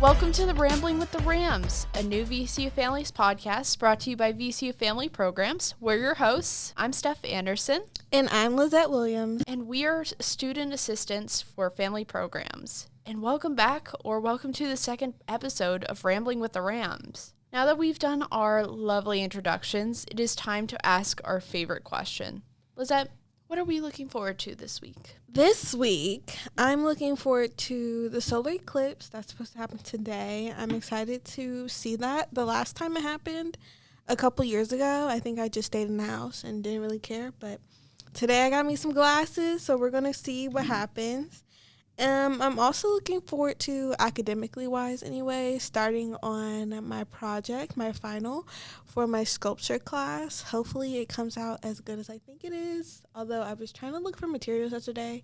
Welcome to the Rambling with the Rams, a new VCU Families podcast brought to you by VCU Family Programs. We're your hosts. I'm Stef Anderson. And I'm Lizzette Williams. And we are student assistants for Family Programs. And welcome back, or welcome to the second episode of Rambling with the Rams. Now that we've done our lovely introductions, it is time to ask our favorite question. Lizzette, what are we looking forward to this week? This week, I'm looking forward to the solar eclipse that's supposed to happen today. I'm excited to see that. The last time it happened, a couple years ago, I think I just stayed in the house and didn't really care. But today I got me some glasses, so we're going to see what happens. I'm also looking forward to, academically wise anyway, starting on my project, my final, for my sculpture class. Hopefully it comes out as good as I think it is. Although I was trying to look for materials yesterday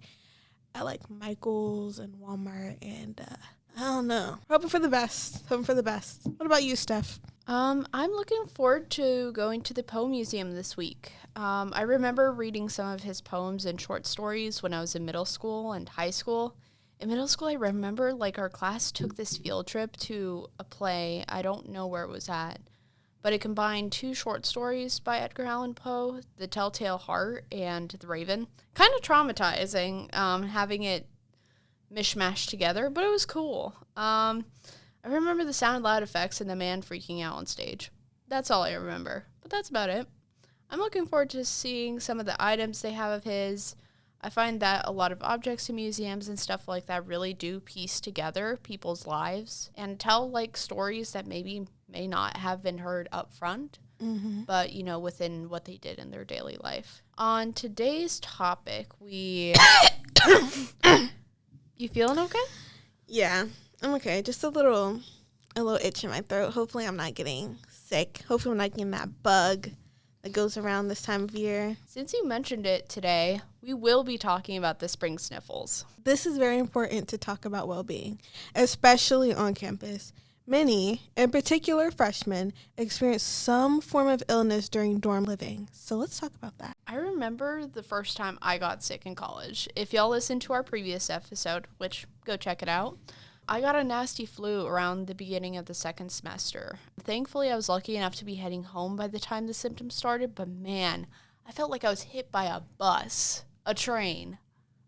at like Michael's and Walmart, and I don't know. Hoping for the best. What about you, Steph? I'm looking forward to going to the Poe Museum this week. I remember reading some of his poems and short stories when I was in middle school and high school. In middle school, I remember, our class took this field trip to a play. I don't know where it was at, but it combined two short stories by Edgar Allan Poe, The Telltale Heart and The Raven. Kind of traumatizing, having it mishmashed together, but it was cool. I remember the sound loud effects and the man freaking out on stage. That's all I remember, but that's about it. I'm looking forward to seeing some of the items they have of his. I find that a lot of objects in museums and stuff like that really do piece together people's lives and tell, stories that maybe may not have been heard up front, but, within what they did in their daily life. On today's topic, we... You feeling okay? Yeah, I'm okay. Just a little itch in my throat. Hopefully I'm not getting sick. Hopefully I'm not getting that bug that goes around this time of year. Since you mentioned it today, we will be talking about the spring sniffles. This is very important to talk about well-being, especially on campus. Many, in particular freshmen, experience some form of illness during dorm living. So let's talk about that. I remember the first time I got sick in college. If y'all listened to our previous episode, which go check it out, I got a nasty flu around the beginning of the second semester. Thankfully, I was lucky enough to be heading home by the time the symptoms started, but man, I felt like I was hit by a bus, a train,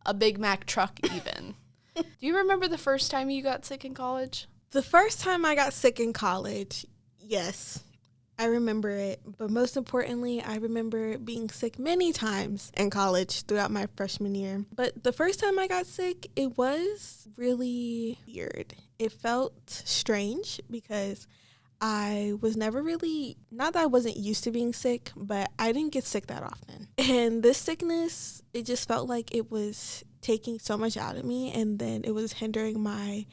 a Big Mac truck even. Do you remember the first time you got sick in college? The first time I got sick in college, yes, I remember it. But most importantly, I remember being sick many times in college throughout my freshman year. But the first time I got sick, it was really weird. It felt strange because I was never really, not that I wasn't used to being sick, but I didn't get sick that often. And this sickness, it just felt like it was taking so much out of me, and then it was hindering my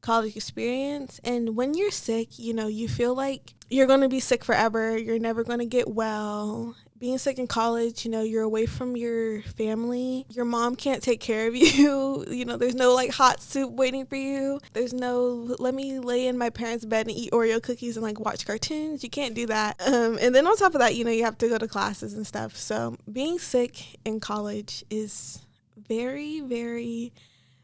college experience. And when you're sick, you feel like you're going to be sick forever. You're never going to get well. Being sick in college, you're away from your family. Your mom can't take care of you. There's no hot soup waiting for you. There's no, let me lay in my parents' bed and eat Oreo cookies and watch cartoons. You can't do that. And then on top of that, you have to go to classes and stuff. So being sick in college is very, very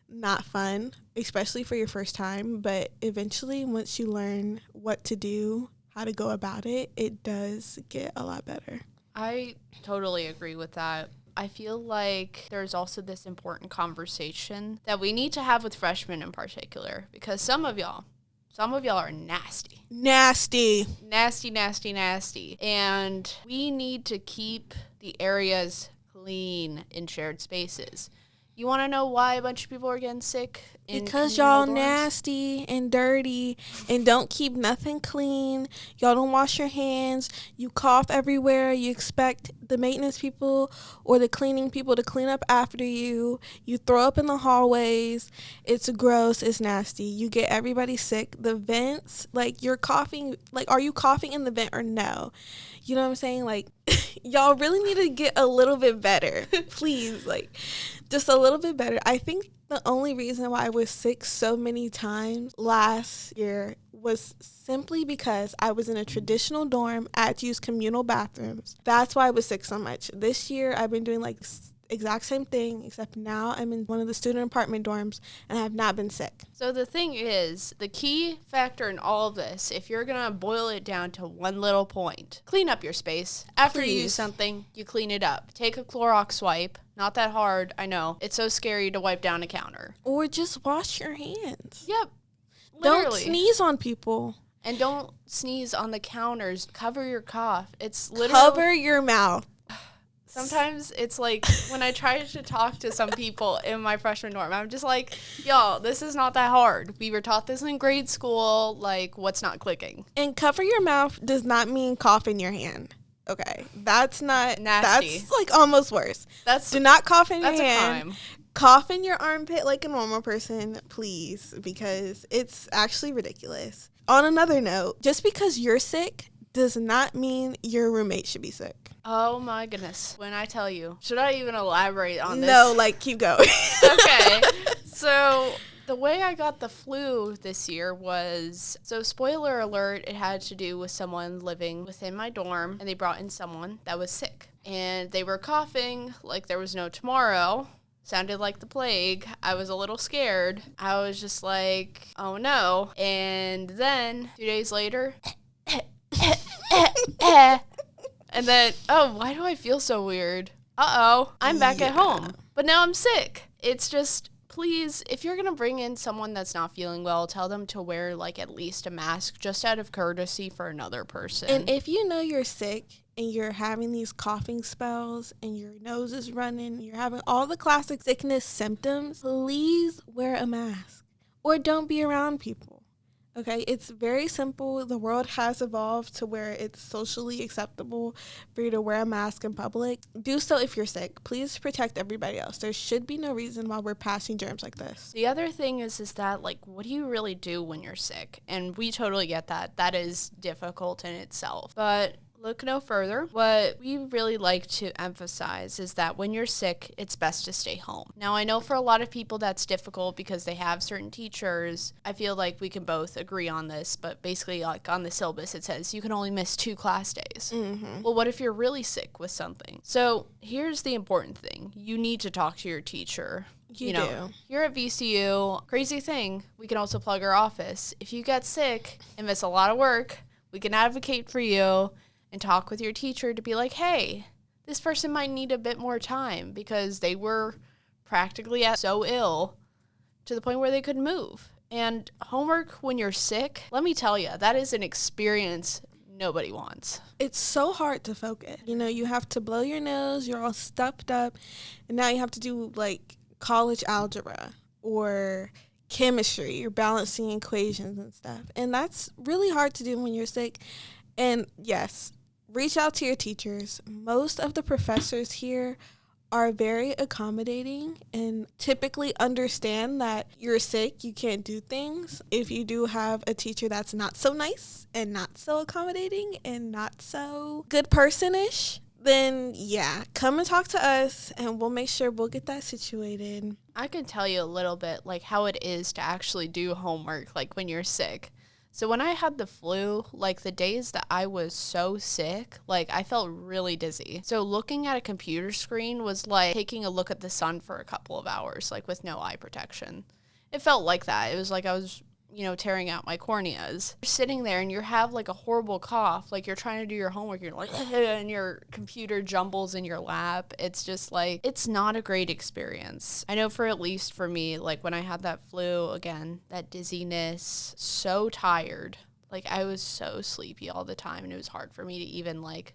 not fun, especially for your first time. But eventually, once you learn what to do, how to go about it, it does get a lot better. I totally agree with that. I feel like there's also this important conversation that we need to have with freshmen in particular, because some of y'all are nasty. Nasty. And we need to keep the areas clean in shared spaces. You want to know why a bunch of people are getting sick? Because y'all nasty and dirty and don't keep nothing clean. Y'all don't wash your hands. You cough everywhere. You expect the maintenance people or the cleaning people to clean up after you. You throw up in the hallways. It's gross. It's nasty. You get everybody sick. The vents, you're coughing. Are you coughing in the vent or no? You know what I'm saying? Y'all really need to get a little bit better. Please, just a little bit better. I think the only reason why I was sick so many times last year was simply because I was in a traditional dorm. I had to use communal bathrooms. That's why I was sick so much. This year, I've been doing exact same thing, except now I'm in one of the student apartment dorms and I have not been sick. So the thing is, the key factor in all of this, if you're going to boil it down to one little point, clean up your space. After you use something, you clean it up. Take a Clorox wipe. Not that hard, I know. It's so scary to wipe down a counter. Or just wash your hands. Yep. Literally. Don't sneeze on people. And don't sneeze on the counters. Cover your cough. It's literally... Cover your mouth. Sometimes it's like when I try to talk to some people in my freshman dorm, I'm just like, y'all, this is not that hard. We were taught this in grade school. Like, what's not clicking? And cover your mouth does not mean cough in your hand. Okay. That's not... Nasty. That's like almost worse. Do not cough in your hand. That's a crime. Cough in your armpit like a normal person, please, because it's actually ridiculous. On another note, just because you're sick does not mean your roommate should be sick. Oh my goodness. When I tell you, should I even elaborate on this? No, like, keep going. Okay. So the way I got the flu this year was, so spoiler alert, it had to do with someone living within my dorm, and they brought in someone that was sick. And they were coughing like there was no tomorrow. Sounded like the plague. I was a little scared. I was just like, oh no. And then 2 days later, and then, oh, why do I feel so weird? Uh-oh, I'm back at home. But now I'm sick. It's just, please, if you're going to bring in someone that's not feeling well, tell them to wear, like, at least a mask just out of courtesy for another person. And if you know you're sick and you're having these coughing spells and your nose is running, you're having all the classic sickness symptoms, please wear a mask or don't be around people. Okay, it's very simple. The world has evolved to where it's socially acceptable for you to wear a mask in public. Do so if you're sick. Please protect everybody else. There should be no reason why we're passing germs like this. The other thing is that, like, what do you really do when you're sick? And we totally get that. That is difficult in itself. But look no further. What we really like to emphasize is that when you're sick, it's best to stay home. Now, I know for a lot of people that's difficult because they have certain teachers. I feel like we can both agree on this, but basically, like, on the syllabus, it says you can only miss 2 class days. Mm-hmm. Well, what if you're really sick with something? So here's the important thing. You need to talk to your teacher. You know, here at VCU, crazy thing, we can also plug our office. If you get sick and miss a lot of work, we can advocate for you and talk with your teacher to be like, hey, this person might need a bit more time because they were practically so ill to the point where they couldn't move. And homework when you're sick, let me tell you, that is an experience nobody wants. It's so hard to focus. You know, you have to blow your nose, you're all stuffed up, and now you have to do, like, college algebra or chemistry. You're balancing equations and stuff. And that's really hard to do when you're sick. And yes, reach out to your teachers. Most of the professors here are very accommodating and typically understand that you're sick, you can't do things. If you do have a teacher that's not so nice and not so accommodating and not so good person-ish, then yeah, come and talk to us and we'll make sure we'll get that situated. I can tell you a little bit like how it is to actually do homework like when you're sick. So when I had the flu, like the days that I was so sick, like I felt really dizzy. So looking at a computer screen was like taking a look at the sun for a couple of hours, like with no eye protection. It felt like that. It was like I was, tearing out my corneas. You're sitting there and you have like a horrible cough, like you're trying to do your homework, you're like, and your computer jumbles in your lap. It's just like, it's not a great experience. I know at least for me, like when I had that flu, again, that dizziness, so tired. Like I was so sleepy all the time and it was hard for me to even like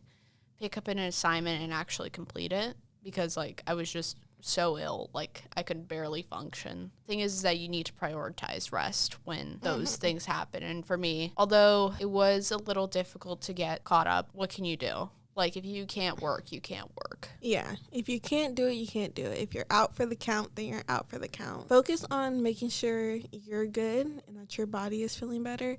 pick up an assignment and actually complete it because like I was just so ill, like I could barely function. Thing is that you need to prioritize rest when those things happen. And for me, although it was a little difficult to get caught up, what can you do? Like if you can't work, you can't work. Yeah, if you can't do it, you can't do it. If you're out for the count, then you're out for the count. Focus on making sure you're good and that your body is feeling better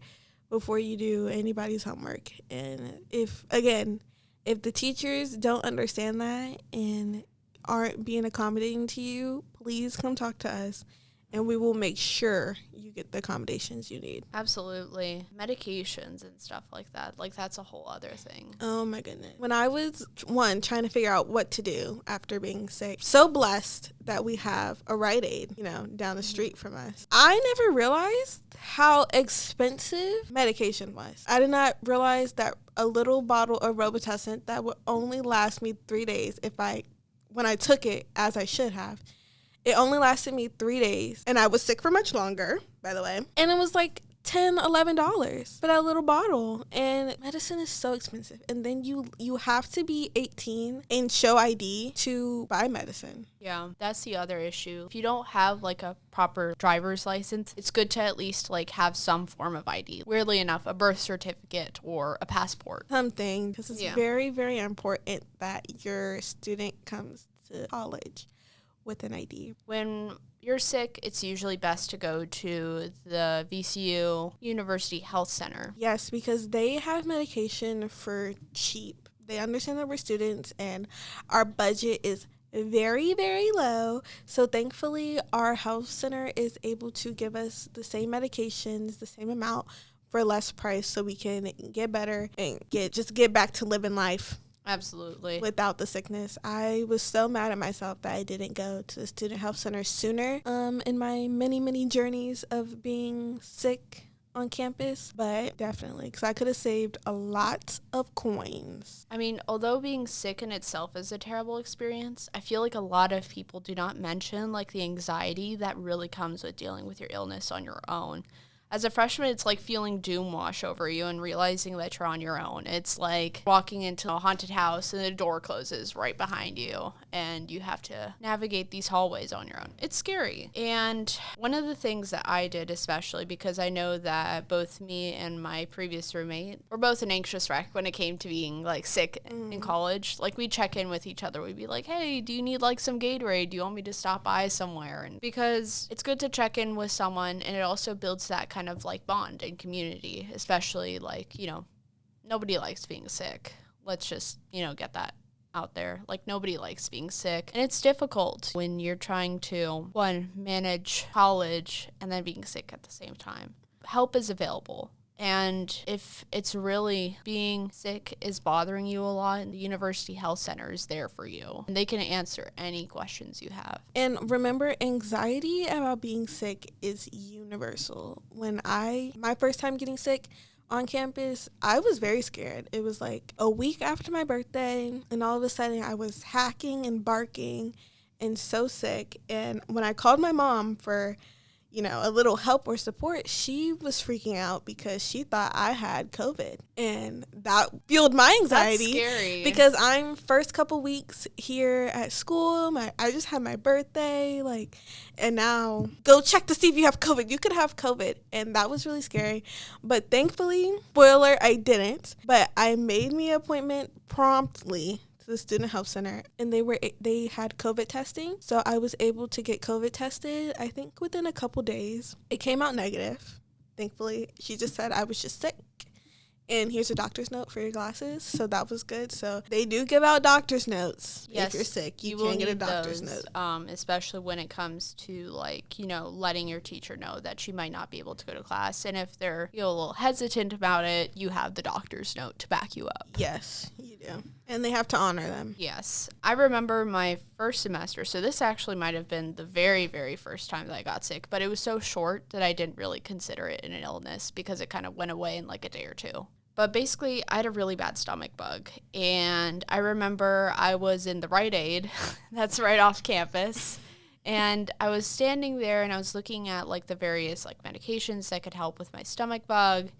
before you do anybody's homework. And if the teachers don't understand that and aren't being accommodating to you, please come talk to us and we will make sure you get the accommodations you need. Absolutely. Medications and stuff like that. Like, that's a whole other thing. Oh, my goodness. When I was, trying to figure out what to do after being sick, so blessed that we have a Rite Aid, down the street from us. I never realized how expensive medication was. I did not realize that a little bottle of Robitussin that would only last me 3 days when I took it, as I should have. It only lasted me 3 days, and I was sick for much longer, by the way. And it was like $10, $11 for that little bottle. And medicine is so expensive. And then you have to be 18 and show ID to buy medicine. Yeah, that's the other issue. If you don't have like a proper driver's license, it's good to at least like have some form of ID. Weirdly enough, a birth certificate or a passport. Something, because it's very, very important that your student comes to college with an ID. When you're sick, it's usually best to go to the VCU University Health Center. Yes, because they have medication for cheap. They understand that we're students and our budget is very, very low. So thankfully, our health center is able to give us the same medications, the same amount for less price, so we can get better and get back to living life. Absolutely. Without the sickness. I was so mad at myself that I didn't go to the student health center sooner in my many, many journeys of being sick on campus. But definitely, because I could have saved a lot of coins. I mean, although being sick in itself is a terrible experience, I feel like a lot of people do not mention like the anxiety that really comes with dealing with your illness on your own. As a freshman, it's like feeling doom wash over you and realizing that you're on your own. It's like walking into a haunted house and the door closes right behind you and you have to navigate these hallways on your own. It's scary. And one of the things that I did, especially because I know that both me and my previous roommate were both an anxious wreck when it came to being like sick in college. Like, we'd check in with each other. We'd be like, hey, do you need like some Gatorade? Do you want me to stop by somewhere? And because it's good to check in with someone, and it also builds that kind of like bond and community, especially like, nobody likes being sick. Let's just, get that out there. Like, nobody likes being sick. And it's difficult when you're trying to, manage college and then being sick at the same time. Help is available. And if it's really being sick is bothering you a lot, the University Health Center is there for you. And they can answer any questions you have. And remember, anxiety about being sick is universal. My first time getting sick on campus, I was very scared. It was like a week after my birthday, and all of a sudden I was hacking and barking and so sick. And when I called my mom for a little help or support, she was freaking out because she thought I had COVID. And that fueled my anxiety. That's scary. Because I'm first couple weeks here at school. I just had my birthday, and now go check to see if you have COVID. You could have COVID. And that was really scary. But thankfully, spoiler, I didn't. But I made me an appointment promptly to the student health center, and they had COVID testing, so I was able to get COVID tested, I think within a couple days. It came out negative, thankfully. She just said I was just sick, and here's a doctor's note for your glasses, so that was good. So they do give out doctor's notes. Yes, if you're sick, you can get a doctor's note. Especially when it comes to letting your teacher know that she might not be able to go to class, and if they're a little hesitant about it, you have the doctor's note to back you up. Yes, you do. And they have to honor them. Yes. I remember my first semester, so this actually might have been the very, very first time that I got sick, but it was so short that I didn't really consider it an illness because it kind of went away in like a day or two. But basically, I had a really bad stomach bug, and I remember I was in the Rite Aid, that's right off campus, and I was standing there and I was looking at like the various like medications that could help with my stomach bug.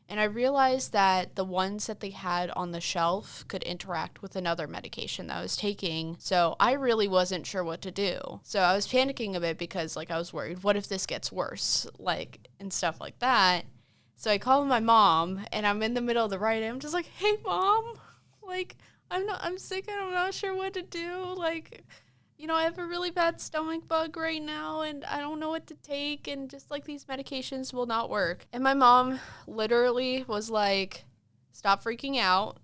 And I realized that the ones that they had on the shelf could interact with another medication that I was taking. So I really wasn't sure what to do. So I was panicking a bit because I was worried, what if this gets worse? And stuff like that. So I called my mom, and I'm in the middle of the Rite Aid. I'm just like, hey, Mom, I'm sick and I'm not sure what to do. I have a really bad stomach bug right now, and I don't know what to take, and just these medications will not work. And my mom literally was like, stop freaking out.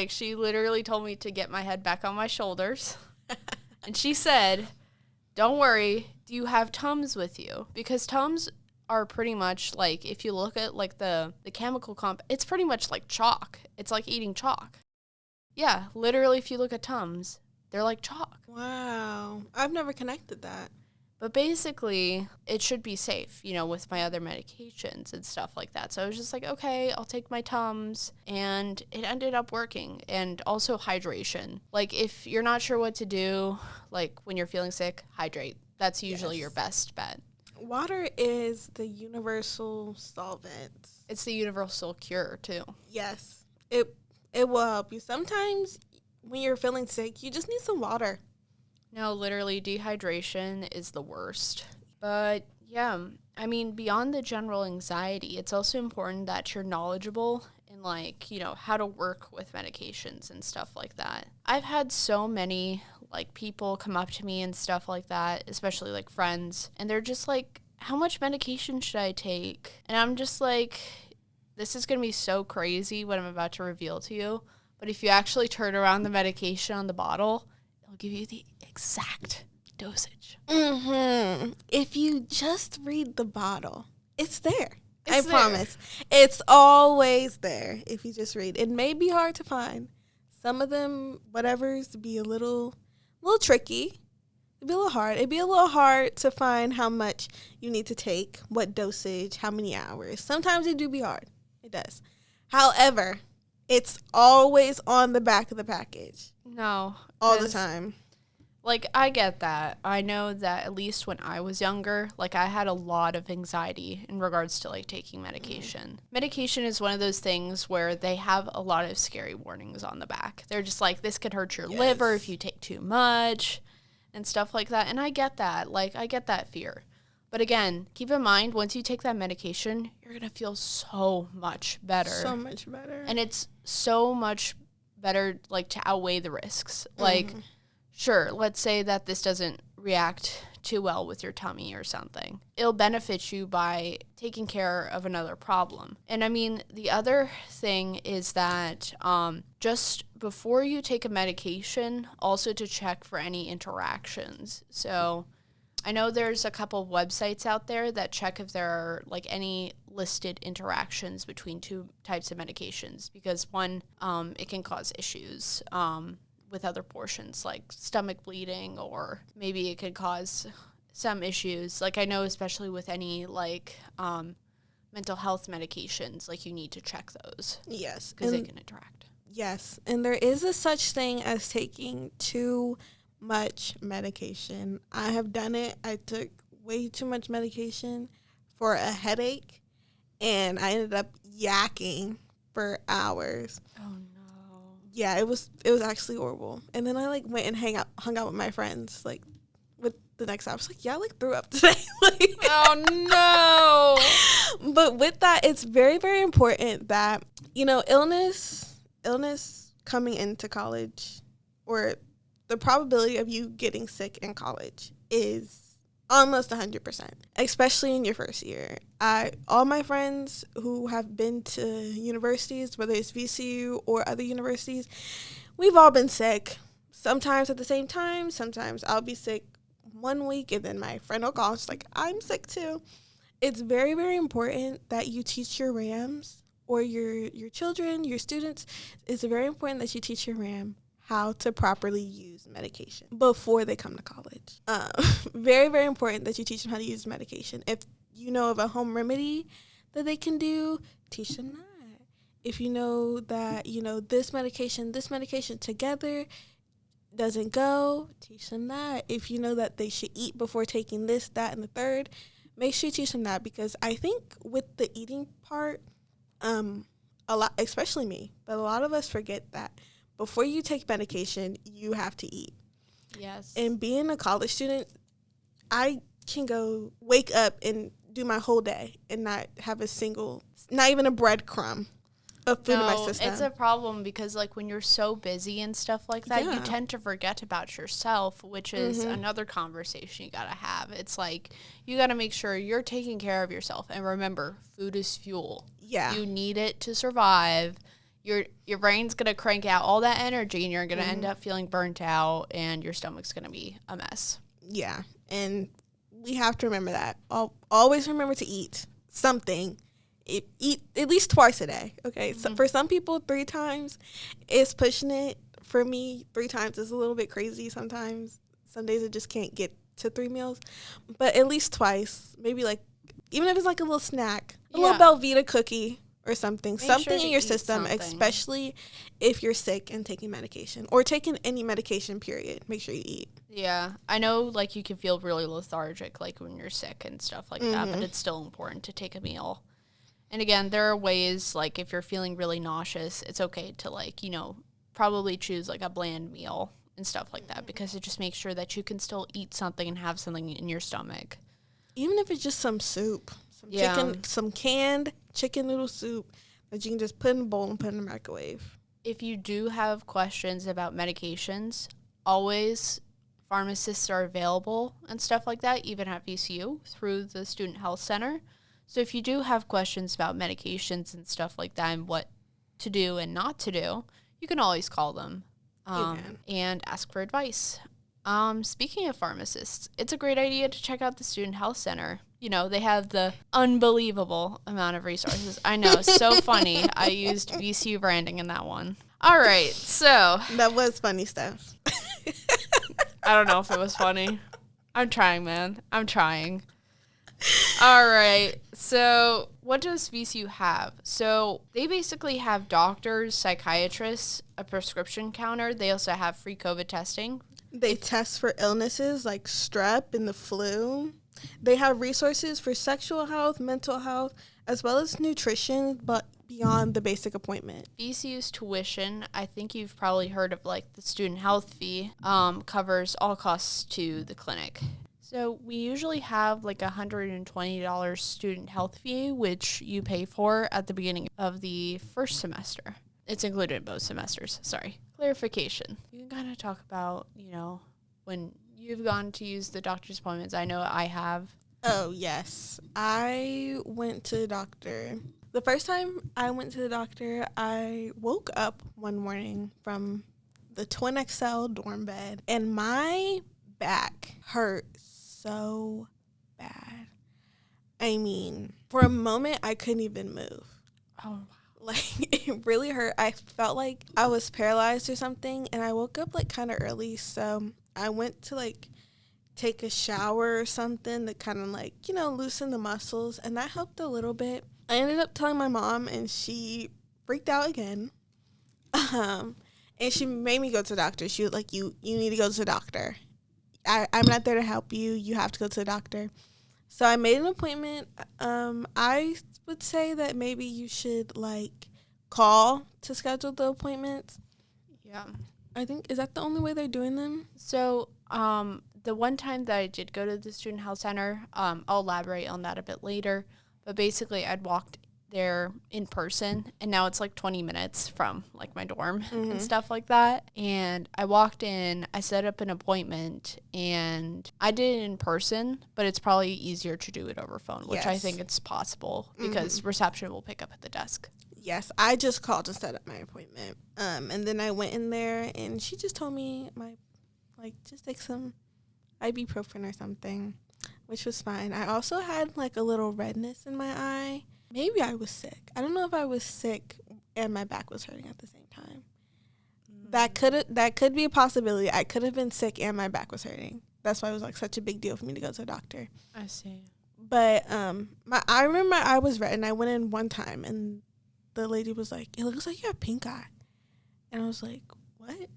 She literally told me to get my head back on my shoulders. And she said, don't worry, do you have Tums with you? Because Tums are pretty much like, if you look at like the chemical comp, it's pretty much like chalk. It's like eating chalk. Yeah, literally, if you look at Tums, they're like chalk. Wow. I've never connected that. But basically, it should be safe, you know, with my other medications and stuff like that. So I was just like, okay, I'll take my Tums. And it ended up working. And also hydration. Like, if you're not sure what to do, like when you're feeling sick, hydrate. That's usually your best bet. Water is the universal solvent. It's the universal cure, too. Yes. It will help you. Sometimes when you're feeling sick, you just need some water. No, literally, dehydration is the worst. But, yeah, I mean, beyond the general anxiety, it's also important that you're knowledgeable in, like, you know, how to work with medications and stuff like that. I've had so many, like, people come up to me and stuff like that, especially, like, friends, and they're just like, how much medication should I take? And I'm just like, this is going to be so crazy what I'm about to reveal to you, but if you actually turn around the medication on the bottle, it'll give you the exact dosage. Mm-hmm. If you just read the bottle, it's there. I promise. It's always there if you just read. It may be hard to find. Some of them, whatever's, be a little tricky. It'd be a little hard. It'd be a little hard to find how much you need to take, what dosage, how many hours. Sometimes it do be hard. It does. However, it's always on the back of the package. No. All the time. Like, I get that. I know that at least when I was younger, like, I had a lot of anxiety in regards to, like, taking medication. Medication is one of those things where they have a lot of scary warnings on the back. They're just like, this could hurt your liver if you take too much and stuff like that. And I get that. Like, I get that fear. But again, keep in mind, once you take that medication, you're going to feel so much better. So much better. And it's so much better, like, to outweigh the risks. Like, sure, let's say that this doesn't react too well with your tummy or something. It'll benefit you by taking care of another problem. And I mean, the other thing is that just before you take a medication, also to check for any interactions. So I know there's a couple of websites out there that check if there are like any listed interactions between two types of medications, because one, it can cause issues with other portions like stomach bleeding, or maybe it could cause some issues. Like I know especially with any like mental health medications, like you need to check those. Yes. Because they can interact. Yes. And there is a such thing as taking too much medication. I have done it. I took way too much medication for a headache, and I ended up yakking for hours. Oh no. Yeah, it was actually horrible. And then I like went and hung out with my friends like with the next hour. I was like, yeah, I like threw up today. Like, oh no. But with that, it's very, very important that, you know, illness coming into college, or the probability of you getting sick in college is almost 100%, especially in your first year. All my friends who have been to universities, whether it's VCU or other universities, we've all been sick. Sometimes at the same time. Sometimes I'll be sick one week and then my friend will call. She's like, I'm sick too. It's very, very important that you teach your RAMs, or your children, your students. It's very important that you teach your RAM how to properly use medication before they come to college. Very, very important that you teach them how to use medication. If you know of a home remedy that they can do, teach them that. If you know that, you know, this medication together doesn't go, teach them that. If you know that they should eat before taking this, that, and the third, make sure you teach them that, because I think with the eating part, a lot, especially me, but a lot of us forget that before you take medication, you have to eat. Yes. And being a college student, I can go wake up and do my whole day and not have not even a breadcrumb of food in my system. It's a problem because, like, when you're so busy and stuff like that, you tend to forget about yourself, which is another conversation you gotta have. It's like, you gotta make sure you're taking care of yourself. And remember, food is fuel. Yeah. You need it to survive. Your brain's going to crank out all that energy, and you're going to end up feeling burnt out, and your stomach's going to be a mess. Yeah. And we have to remember that. Always remember to eat something. Eat at least twice a day, okay? So for some people, 3 times is pushing it. For me, 3 times is a little bit crazy sometimes. Some days I just can't get to 3 meals. But at least twice, maybe like, even if it's like a little snack, a little Belvita cookie or something. Something in your system, especially if you're sick and taking medication or taking any medication, period. Make sure you eat. Yeah, I know, like, you can feel really lethargic, like, when you're sick and stuff like that, but it's still important to take a meal. And again, there are ways, like, if you're feeling really nauseous, it's okay to, like, you know, probably choose, like, a bland meal and stuff like that, because it just makes sure that you can still eat something and have something in your stomach. Even if it's just some soup, chicken, some canned chicken noodle soup that you can just put in a bowl and put in the microwave. If you do have questions about medications, always pharmacists are available and stuff like that, even at VCU through the Student Health Center. So if you do have questions about medications and stuff like that and what to do and not to do, you can always call them and ask for advice. Speaking of pharmacists, it's a great idea to check out the Student Health Center. You know, they have the unbelievable amount of resources. I know, so funny. I used VCU branding in that one. All right, so. That was funny stuff. I don't know if it was funny. I'm trying, man. I'm trying. All right, so what does VCU have? So they basically have doctors, psychiatrists, a prescription counter. They also have free COVID testing. They test for illnesses like strep and the flu. They have resources for sexual health, mental health, as well as nutrition, but beyond the basic appointment. VCU's tuition, I think you've probably heard of, like, the student health fee, covers all costs to the clinic. So we usually have like $120 student health fee, which you pay for at the beginning of the first semester. It's included in both semesters. Sorry. Clarification. You can kind of talk about, you know, when you've gone to use the doctor's appointments. I know I have. Oh, yes. I went to the doctor. The first time I went to the doctor, I woke up one morning from the twin XL dorm bed, and my back hurt so bad. I mean, for a moment, I couldn't even move. Oh, wow. Like, it really hurt. I felt like I was paralyzed or something, and I woke up, like, kind of early, so I went to, like, take a shower or something to kind of, like, you know, loosen the muscles, and that helped a little bit. I ended up telling my mom, and she freaked out again, and she made me go to the doctor. She was like, you need to go to the doctor. I'm not there to help you. You have to go to the doctor. So I made an appointment. I would say that maybe you should, like, call to schedule the appointments. Yeah. I think, is that the only way they're doing them? So the one time that I did go to the Student Health Center, I'll elaborate on that a bit later. But basically, I'd walked there in person, and now it's like 20 minutes from, like, my dorm and stuff like that. And I walked in, I set up an appointment, and I did it in person, but it's probably easier to do it over phone, which I think it's possible because reception will pick up at the desk. Yes, I just called to set up my appointment. And then I went in there, and she just told me, just take some ibuprofen or something, which was fine. I also had, like, a little redness in my eye. Maybe I was sick. I don't know if I was sick and my back was hurting at the same time. That could be a possibility. I could have been sick and my back was hurting. That's why it was, like, such a big deal for me to go to the doctor. I see. But I remember I was red, and I went in one time, and the lady was like, "It looks like you have pink eye," and I was like, "What?"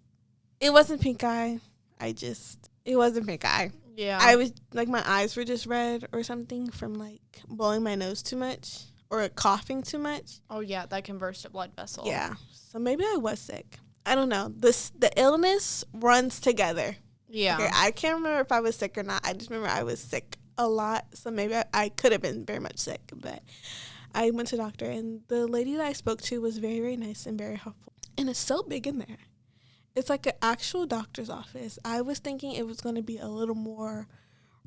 It wasn't pink eye. It wasn't pink eye. Yeah. I was, like, my eyes were just red or something from, like, blowing my nose too much or coughing too much. Oh, yeah, that can burst a blood vessel. Yeah. So maybe I was sick. I don't know. The illness runs together. Yeah. Okay, I can't remember if I was sick or not. I just remember I was sick a lot. So maybe I could have been very much sick. But I went to the doctor, and the lady that I spoke to was very, very nice and very helpful. And it's so big in there. It's like an actual doctor's office. I was thinking it was going to be a little more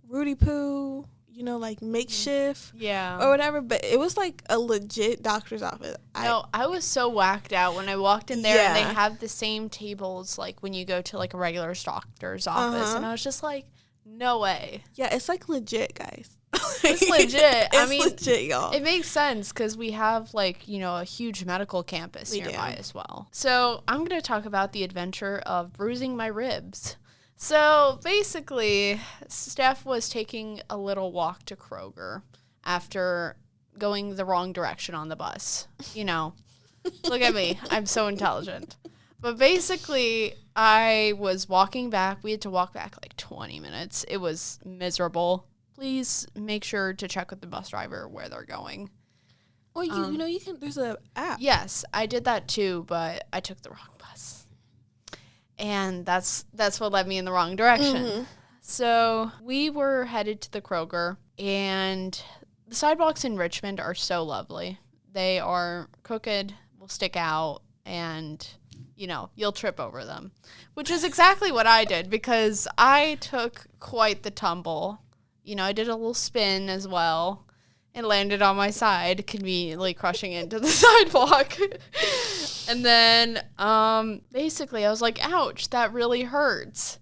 Rudy Poo, you know, like makeshift or whatever, but it was like a legit doctor's office. I was so whacked out when I walked in there, and they have the same tables like when you go to, like, a regular doctor's office, and I was just like, No way. Yeah, it's like legit, guys. It's legit. It's legit, y'all. It makes sense because we have like, a huge medical campus nearby as well. So I'm going to talk about the adventure of bruising my ribs. So basically, Steph was taking a little walk to Kroger after going the wrong direction on the bus. Look at me. I'm so intelligent. But basically, I was walking back. We had to walk back like 20 minutes. It was miserable. Please make sure to check with the bus driver where they're going. Well, you can. There's an app. Yes, I did that too, but I took the wrong bus, and that's what led me in the wrong direction. Mm-hmm. So we were headed to the Kroger, and the sidewalks in Richmond are so lovely. They are crooked, will stick out, and you'll trip over them, which is exactly what I did because I took quite the tumble. I did a little spin as well and landed on my side, conveniently crushing into the sidewalk. And then basically I was like, ouch, that really hurts.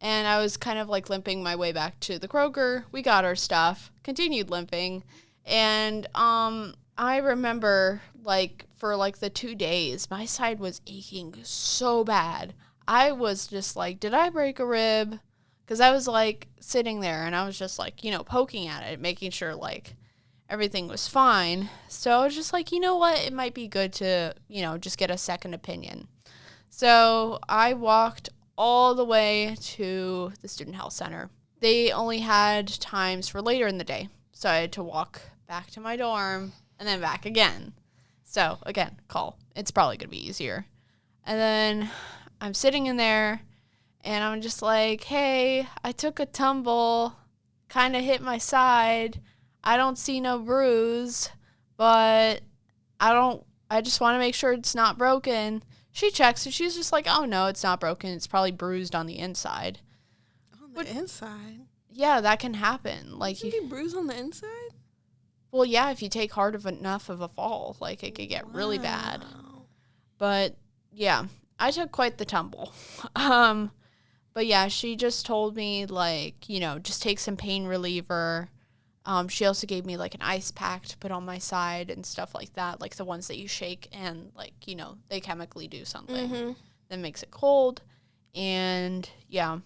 And I was kind of like limping my way back to the Kroger. We got our stuff, continued limping. And I remember for the 2 days, my side was aching so bad. I was just like, did I break a rib? Because I was sitting there and I was just poking at it, making sure everything was fine. So I was just like, you know what? It might be good to, just get a second opinion. So I walked all the way to the student health center. They only had times for later in the day. So I had to walk back to my dorm and then back again. So again, call. It's probably going to be easier. And then I'm sitting in there and I'm just like, hey, I took a tumble, kind of hit my side. I don't see no bruise, but I just want to make sure it's not broken. She checks and she's just like, oh, no, it's not broken. It's probably bruised on the inside. On the inside? Yeah, that can happen. You can be bruised on the inside? Well, yeah, if you take hard enough of a fall, it could get really bad. But, yeah, I took quite the tumble. But, yeah, she just told me, just take some pain reliever. She also gave me, an ice pack to put on my side and stuff like that, the ones that you shake and, they chemically do something that makes it cold. And, yeah,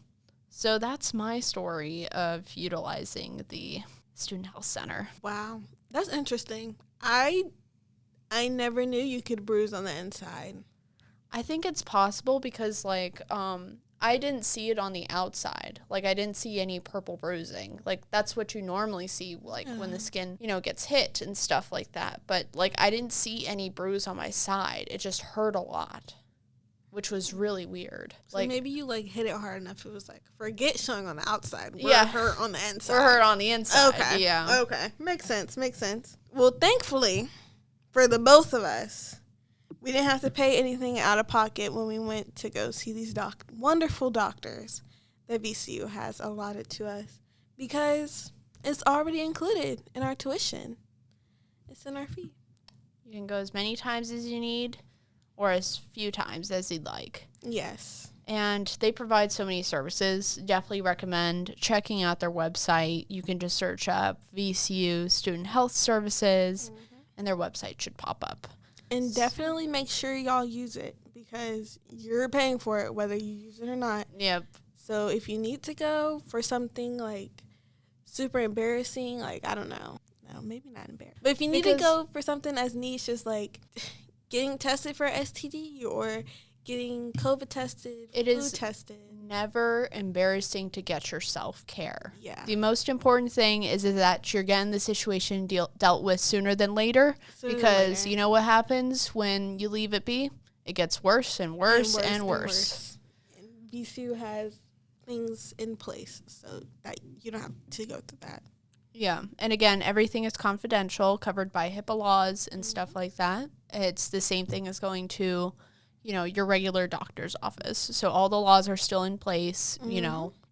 so that's my story of utilizing the student health center. Wow, that's interesting. I never knew you could bruise on the inside. I think it's possible because, I didn't see it on the outside. I didn't see any purple bruising. That's what you normally see, when the skin, gets hit and stuff like that. But, I didn't see any bruise on my side. It just hurt a lot, which was really weird. So maybe you, hit it hard enough. It was forget showing on the outside. We're hurt on the inside. We're hurt on the inside. Okay. Yeah. Okay. Makes sense. Well, thankfully, for the both of us, we didn't have to pay anything out of pocket when we went to go see these wonderful doctors that VCU has allotted to us because it's already included in our tuition. It's in our fee. You can go as many times as you need or as few times as you'd like. Yes. And they provide so many services. Definitely recommend checking out their website. You can just search up VCU Student Health Services, and their website should pop up. And definitely make sure y'all use it because you're paying for it whether you use it or not. Yep. So if you need to go for something super embarrassing, I don't know. No, maybe not embarrassing. But if you need to go for something as niche as getting tested for STD or getting COVID tested, flu tested. Never embarrassing to get your self-care. Yeah. The most important thing is that you're getting the situation dealt with sooner than later because you know what happens when you leave it be? It gets worse and worse and worse. And VCU has things in place so that you don't have to go through that. Yeah. And again, everything is confidential, covered by HIPAA laws and stuff like that. It's the same thing as going to your regular doctor's office. So all the laws are still in place,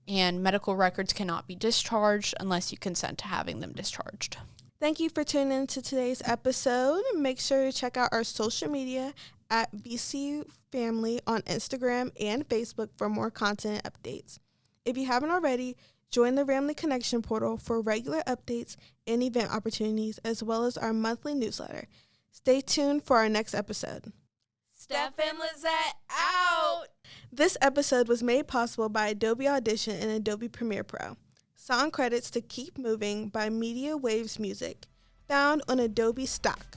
and medical records cannot be discharged unless you consent to having them discharged. Thank you for tuning in to today's episode. Make sure to check out our social media at VCU Family on Instagram and Facebook for more content updates. If you haven't already, join the Ramley Connection portal for regular updates and event opportunities, as well as our monthly newsletter. Stay tuned for our next episode. Stef and Lizzette out! This episode was made possible by Adobe Audition and Adobe Premiere Pro. Song credits to Keep Moving by Media Waves Music, found on Adobe Stock.